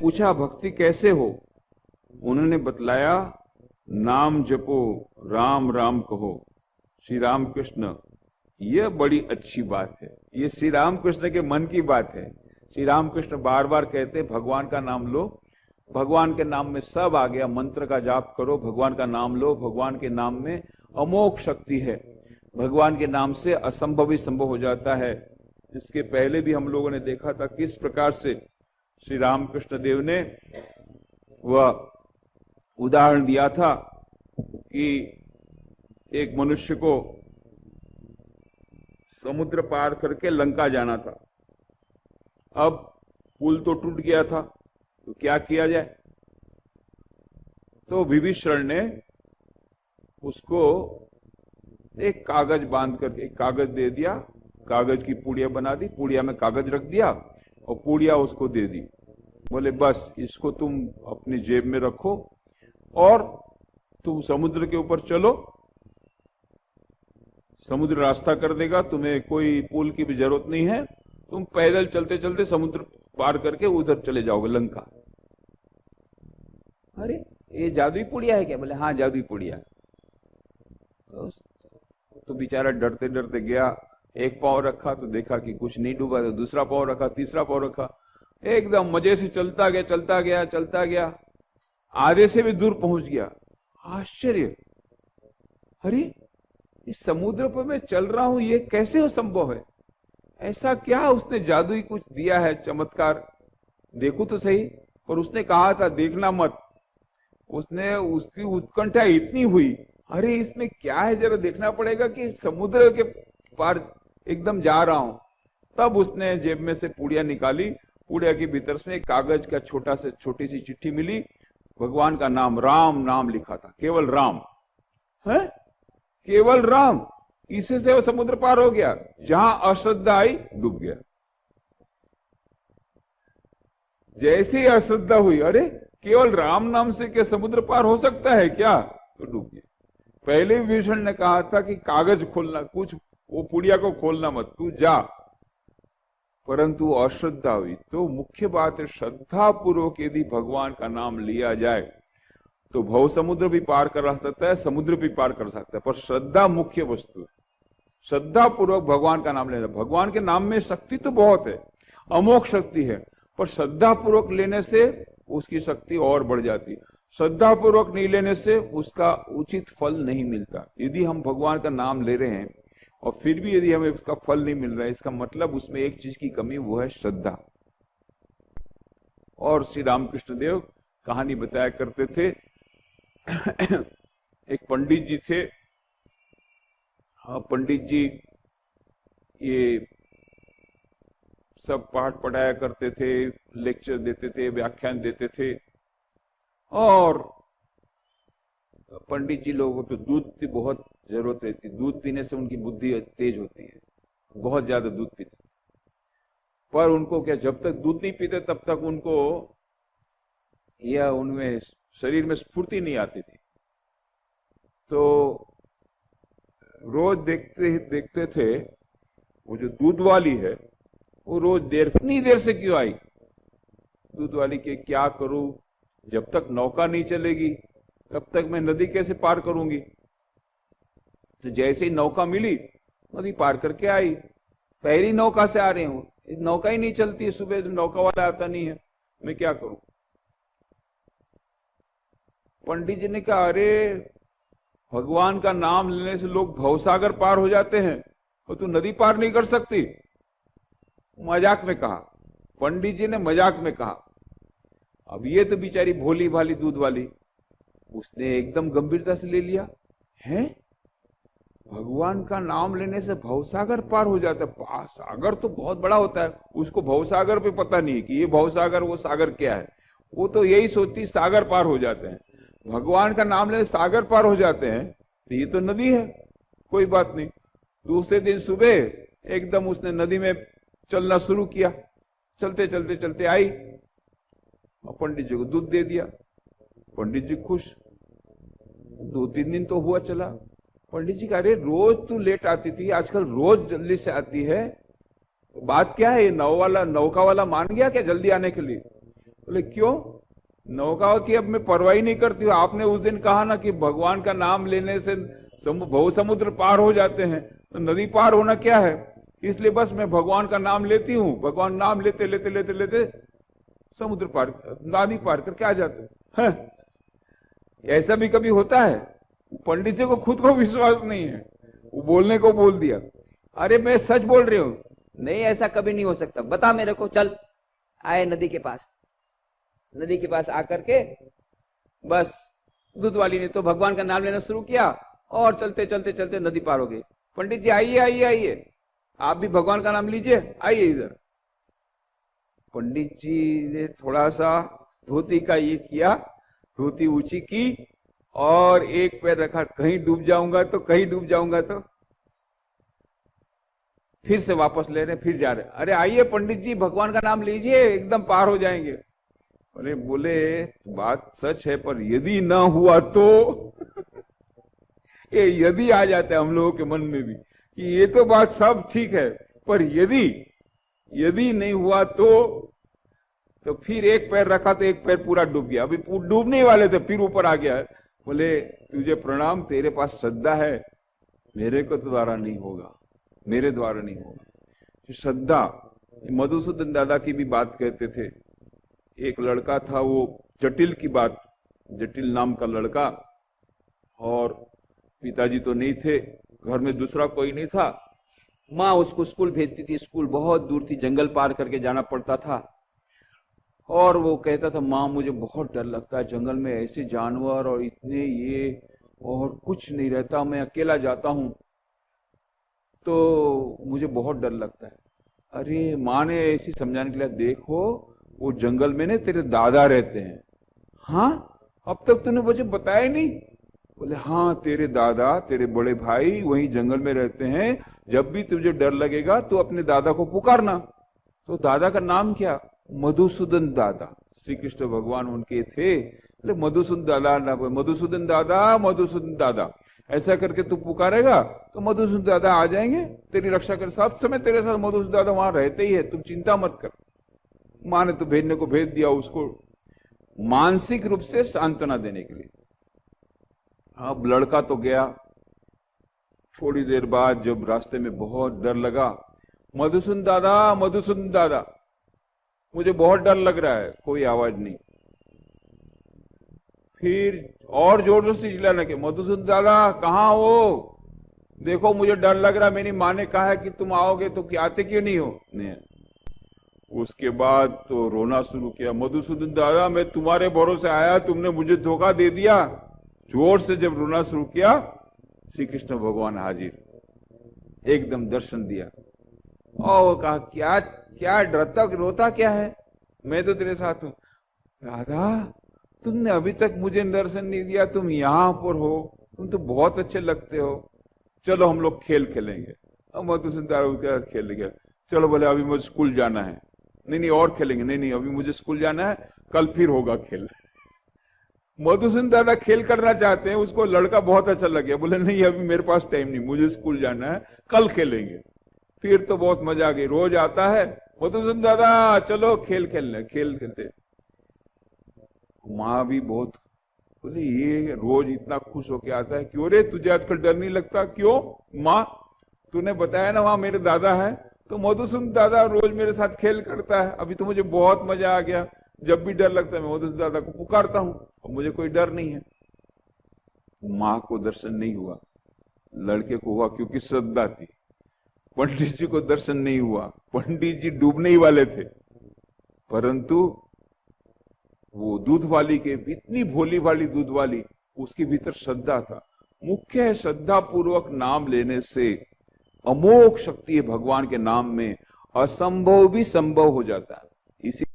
पूछा भक्ति कैसे हो? उन्होंने बतलाया नाम जपो, राम राम कहो, श्री राम कृष्ण। यह बड़ी अच्छी बात है, ये श्री राम कृष्ण के मन की बात है। श्री राम कृष्ण बार बार कहते भगवान का नाम लो, भगवान के नाम में सब आ गया, मंत्र का जाप करो, भगवान का नाम लो, भगवान के नाम में अमोघ शक्ति है, भगवान के नाम से असंभव ही संभव हो जाता है। इसके पहले भी हम लोगों ने देखा था किस प्रकार से श्री रामकृष्ण देव ने वह उदाहरण दिया था कि एक मनुष्य को समुद्र पार करके लंका जाना था। अब पुल तो टूट गया था, तो क्या किया जाए? तो विभीषण ने उसको एक कागज बांध करके एक कागज दे दिया, कागज की पुड़िया बना दी, पुड़िया में कागज रख दिया और पुड़िया उसको दे दी। बोले बस इसको तुम अपनी जेब में रखो और तुम समुद्र के ऊपर चलो, समुद्र रास्ता कर देगा, तुम्हें कोई पुल की भी जरूरत नहीं है, तुम पैदल चलते चलते समुद्र पार करके उधर चले जाओगे लंका। अरे ये जादुई पुड़िया है क्या? बोले हाँ जादुई पुड़िया। तो बेचारा डरते डरते गया, एक पांव रखा तो देखा कि कुछ नहीं डूबा, तो दूसरा पांव रखा, तीसरा पांव रखा, एकदम मजे से चलता गया चलता गया चलता गया, आधे से भी दूर पहुंच गया। आश्चर्य, अरे इस समुद्र पर मैं चल रहा हूं, ये कैसे हो संभव है? ऐसा क्या उसने जादुई कुछ दिया है, चमत्कार? देखो तो सही। पर उसने कहा था देखना मत। उसने उसकी उत्कंठा इतनी हुई, अरे इसमें क्या है, जरा देखना पड़ेगा कि समुद्र के पार एकदम जा रहा हूं। तब उसने जेब में से पुड़िया निकाली, पुड़िया के भीतर से एक कागज का छोटी सी चिट्ठी मिली, भगवान का नाम राम नाम लिखा था, केवल राम है, केवल राम। इसी से वो समुद्र पार हो गया। जहां अश्रद्धा आई डूब गया। जैसे ही अश्रद्धा हुई, अरे केवल राम नाम से क्या समुद्र पार हो सकता है क्या? तो डूब गया। पहले विभीषण ने कहा था कि कागज खोलना, कुछ वो पुड़िया को खोलना मत, तू जा, परंतु अश्रद्धा हुई। तो मुख्य बात है, श्रद्धा पूर्वक यदि भगवान का नाम लिया जाए तो भव समुद्र भी पार कर सकता है, समुद्र भी पार कर सकता है, पर श्रद्धा मुख्य वस्तु है। श्रद्धा पूर्वक भगवान का नाम लेना। भगवान के नाम में शक्ति तो बहुत है, अमोघ शक्ति है, पर श्रद्धा पूर्वक लेने से उसकी शक्ति और बढ़ जाती है। श्रद्धा पूर्वक नहीं लेने से उसका उचित फल नहीं मिलता। यदि हम भगवान का नाम ले रहे हैं और फिर भी यदि हमें उसका फल नहीं मिल रहा है, इसका मतलब उसमें एक चीज की कमी, वो है श्रद्धा। और श्री रामकृष्ण देव कहानी बताया करते थे। एक पंडित जी थे, पंडित जी ये सब पाठ पढ़ाया करते थे, लेक्चर देते थे, व्याख्यान देते थे। और पंडित जी लोगों को तो दूध की बहुत जरूरत रहती, दूध पीने से उनकी बुद्धि तेज होती है, बहुत ज्यादा दूध पीते। पर उनको क्या, जब तक दूध नहीं पीते तब तक उनको या उनमें शरीर में स्फूर्ति नहीं आती थी। तो रोज देखते थे, वो जो दूध वाली है वो रोज इतनी देर से क्यों आई? दूध वाली के क्या करूं, जब तक नौका नहीं चलेगी तब तक मैं नदी कैसे पार करूंगी? तो जैसे ही नौका मिली, नदी पार करके आई। पहली नौका से आ रही हूं, नौका ही नहीं चलती है, सुबह से नौका वाला आता नहीं है, मैं क्या करूं? पंडित जी ने कहा, अरे भगवान का नाम लेने से लोग भवसागर पार हो जाते हैं और तू नदी पार नहीं कर सकती? मजाक में कहा, पंडित जी ने मजाक में कहा। अब ये तो बेचारी भोली भाली दूध वाली, उसने एकदम गंभीरता से ले लिया। है भगवान का नाम लेने से भवसागर पार हो जाता है? सागर तो बहुत बड़ा होता है, उसको भवसागर पे पता नहीं कि ये भवसागर वो सागर क्या है। वो तो यही सोचती सागर पार हो जाते हैं, भगवान का नाम लेने सागर पार हो जाते हैं, तो ये तो नदी है, कोई बात नहीं। दूसरे दिन सुबह एकदम उसने नदी में चलना शुरू किया, चलते चलते चलते आई और पंडित जी को दूध दे दिया। पंडित जी खुश। 2-3 दिन तो हुआ चला। पंडित जी कह रहे, रोज तू लेट आती थी, आजकल रोज जल्दी से आती है, बात क्या है? ये नौका वाला मान गया क्या जल्दी आने के लिए? बोले क्यों? नौका कि अब मैं परवाही नहीं करती हूँ, आपने उस दिन कहा ना कि भगवान का नाम लेने से भव समुद्र पार हो जाते हैं, तो नदी पार होना क्या है, इसलिए बस मैं भगवान का नाम लेती हूँ। भगवान नाम लेते लेते लेते लेते समुद्र पार, नदी पार करके आ जाते हैं। ऐसा भी कभी होता है? पंडित जी को खुद को विश्वास नहीं है, वो बोलने को बोल दिया। अरे मैं सच बोल रही हूँ। नहीं, ऐसा कभी नहीं हो सकता, बता मेरे को। चल आए नदी के पास। नदी के पास आकर के बस दूध वाली ने तो भगवान का नाम लेना शुरू किया और चलते चलते चलते नदी पार हो गई। पंडित जी आइए आइए आइए, आप भी भगवान का नाम लीजिए, आइए इधर। पंडित जी ने थोड़ा सा धोती का ये किया, धोती ऊंची की और एक पैर रखा, कहीं डूब जाऊंगा तो, कहीं डूब जाऊंगा तो। फिर से वापस ले रहे, फिर जा रहे। अरे आइए पंडित जी, भगवान का नाम लीजिए, एकदम पार हो जाएंगे। अरे बोले बात सच है, पर यदि ना हुआ तो ये यदि आ जाता है हम लोगों के मन में भी कि ये तो बात सब ठीक है, पर यदि नहीं हुआ तो फिर एक पैर रखा तो एक पैर पूरा डूब गया। अभी डूबने वाले थे, फिर ऊपर आ गया। बोले तुझे प्रणाम, तेरे पास श्रद्धा है, मेरे को द्वारा नहीं होगा, मेरे द्वारा नहीं होगा। श्रद्धा, मधुसूदन दादा की भी बात कहते थे। एक लड़का था, वो जटिल की बात, जटिल नाम का लड़का, और पिताजी तो नहीं थे, घर में दूसरा कोई नहीं था। माँ उसको स्कूल भेजती थी, स्कूल बहुत दूर थी, जंगल पार करके जाना पड़ता था। और वो कहता था, माँ मुझे बहुत डर लगता है, जंगल में ऐसे जानवर और इतने ये, और कुछ नहीं रहता, मैं अकेला जाता हूँ तो मुझे बहुत डर लगता है। अरे माँ ने ऐसी समझाने के लिए, देखो वो जंगल में ने तेरे दादा रहते हैं। हाँ, अब तक तूने मुझे बताया नहीं? बोले हाँ, तेरे दादा, तेरे बड़े भाई वहीं जंगल में रहते हैं, जब भी तुझे डर लगेगा तो अपने दादा को पुकारना। तो दादा का नाम क्या? मधुसूदन दादा। श्री कृष्ण भगवान उनके थे, मधुसूदन दादा, मधुसूदन दादा, मधुसूदन दादा, ऐसा करके तू पुकारेगा तो मधुसूदन दादा आ जाएंगे, तेरी रक्षा कर। सब समय तेरे साथ मधुसूदन दादा वहां रहते ही है, तुम चिंता मत कर। माँ ने तो भेजने को भेज दिया उसको, मानसिक रूप से सांत्वना देने के लिए। अब लड़का तो गया। थोड़ी देर बाद जब रास्ते में बहुत डर लगा, मधुसूदन दादा, मधुसूदन दादा, मुझे बहुत डर लग रहा है, कोई आवाज नहीं। फिर और जोर से चिल्लाने के, मधुसूदन दादा कहाँ हो, देखो मुझे डर लग रहा है, मेरी माँ ने कहा है कि तुम आओगे, तो आते क्यों नहीं हो? नहीं। उसके बाद तो रोना शुरू किया, मधुसूदन दादा मैं तुम्हारे भरोसे आया, तुमने मुझे धोखा दे दिया। जोर से जब रोना शुरू किया, श्री कृष्ण भगवान हाजिर, एकदम दर्शन दिया। और कहा, क्या क्या डरता, रोता क्या है, मैं तो तेरे साथ हूं। दादा तुमने अभी तक मुझे दर्शन नहीं दिया, तुम यहां पर हो, तुम तो बहुत अच्छे लगते हो, चलो हम लोग खेल खेलेंगे। अब मधुसूदन दादा खेल गया। चलो बोले अभी मुझे स्कूल जाना है। नहीं नहीं और खेलेंगे। नहीं नहीं अभी मुझे स्कूल जाना है, कल फिर होगा खेल। मधुसूदन दादा खेल करना चाहते हैं, उसको लड़का बहुत अच्छा लग गया, बोले नहीं अभी मेरे पास टाइम नहीं, मुझे स्कूल जाना है, कल खेलेंगे। फिर तो बहुत मजा आ गई, रोज आता है, मधुसूदन दादा चलो खेल खेलने, खेल खेलते। माँ भी बहुत बोले, ये रोज इतना खुश होके आता है, क्यों रे तुझे आजकल डर नहीं लगता? क्यों माँ, तूने बताया ना वहां मेरे दादा है, तो मधुसूदन दादा रोज मेरे साथ खेल करता है, अभी तो मुझे बहुत मजा आ गया, जब भी डर लगता है मैं मधुसूदन दादा को पुकारता हूं और मुझे कोई डर नहीं है। माँ को दर्शन नहीं हुआ, लड़के को हुआ क्योंकि श्रद्धा थी। पंडित जी को दर्शन नहीं हुआ, पंडित जी डूबने ही वाले थे, परंतु वो दूध वाली के, इतनी भोली वाली दूध वाली, उसके भीतर श्रद्धा था। मुख्य है श्रद्धा पूर्वक नाम लेने से अमोघ शक्ति है भगवान के नाम में, असंभव भी संभव हो जाता है। इसी